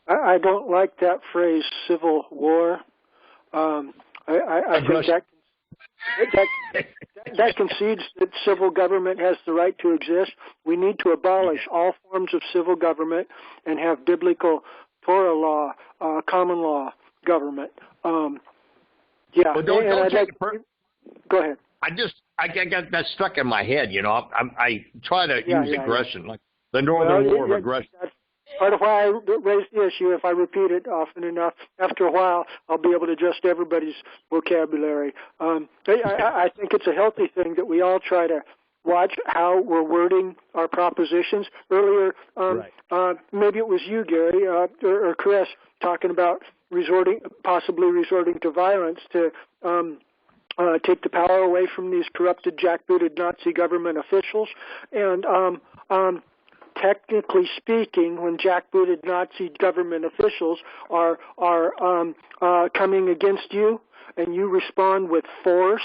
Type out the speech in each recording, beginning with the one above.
I don't like that phrase, civil war. I think that concedes that civil government has the right to exist. We need to abolish all forms of civil government and have biblical Torah law, common law government. Yeah. Well, don't take it go ahead. I got that stuck in my head. You know, I try to use aggression, like the Northern War of aggression. That's part of why I raised the issue. If I repeat it often enough, after a while, I'll be able to adjust everybody's vocabulary. I think it's a healthy thing that we all try to watch how we're wording our propositions. Earlier, maybe it was you, Gary, or Chris, talking about possibly resorting to violence to take the power away from these corrupted, jackbooted Nazi government officials. And technically speaking, when jackbooted Nazi government officials are coming against you and you respond with force,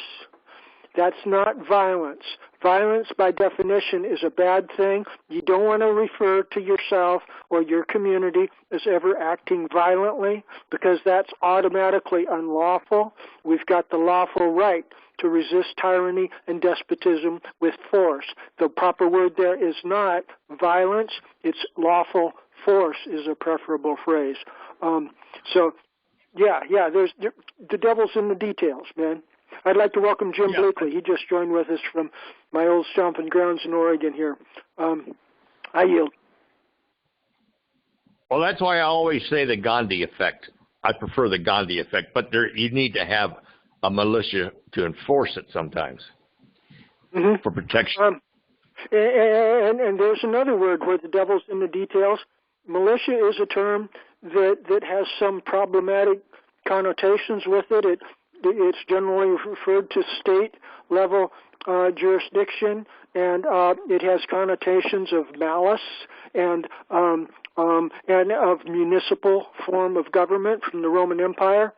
that's not violence. Violence, by definition, is a bad thing. You don't want to refer to yourself or your community as ever acting violently, because that's automatically unlawful. We've got the lawful right to resist tyranny and despotism with force. The proper word there is not violence, it's lawful force is a preferable phrase. There's the devil's in the details, man. I'd like to welcome Jim Blakely. He just joined with us from my old stomping grounds in Oregon here. I yield. Well, that's why I always say the Gandhi effect. I prefer the Gandhi effect, but you need to have a militia to enforce it sometimes for protection. And there's another word where the devil's in the details. Militia is a term that has some problematic connotations with it. It's generally referred to state-level jurisdiction, and it has connotations of malice and of municipal form of government from the Roman Empire.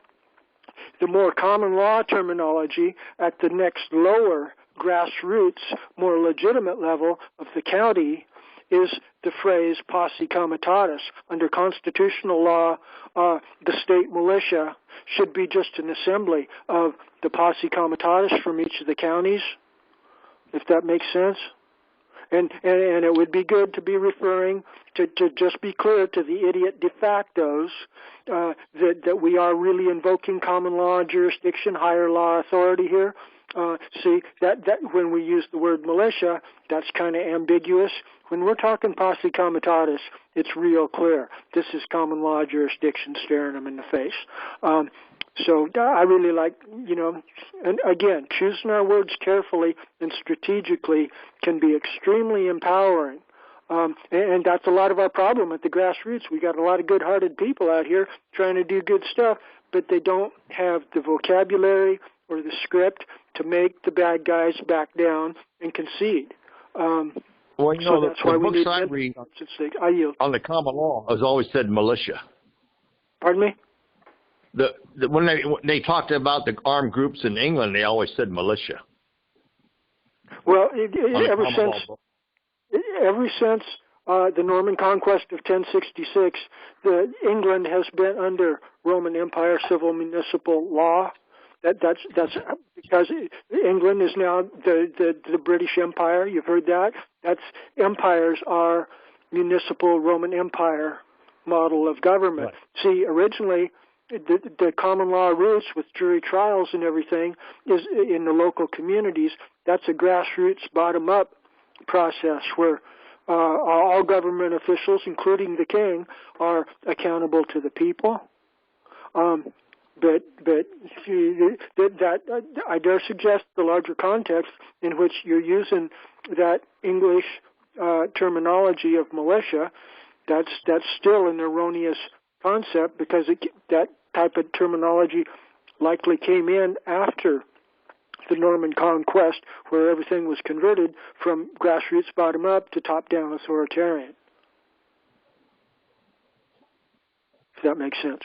The more common law terminology at the next lower grassroots, more legitimate level of the county is the phrase Posse Comitatus. Under constitutional law, the state militia should be just an assembly of the Posse Comitatus from each of the counties, if that makes sense. And it would be good to be referring to just be clear to the idiot de factos that we are really invoking common law jurisdiction, higher law authority here. See, that when we use the word militia, that's kind of ambiguous. When we're talking Posse Comitatus, it's real clear. This is common law jurisdiction staring them in the face. So I really like, and again, choosing our words carefully and strategically can be extremely empowering. And that's a lot of our problem at the grassroots. We got a lot of good-hearted people out here trying to do good stuff, but they don't have the vocabulary or the script to make the bad guys back down and concede. Well, so that's why we need I read I yield. On the common law has always said militia. Pardon me? When they talked about the armed groups in England, they always said militia. Well, ever since the Norman conquest of 1066, England has been under Roman Empire civil municipal law. That's because England is now the British Empire. You've heard that. Empires are municipal Roman Empire model of government. Right. See, originally the common law roots with jury trials and everything is in the local communities. That's a grassroots bottom-up process where all government officials, including the king, are accountable to the people. But I dare suggest the larger context in which you're using that English terminology of militia, that's still an erroneous concept, because that type of terminology likely came in after the Norman conquest, where everything was converted from grassroots bottom up to top down authoritarian. If that makes sense.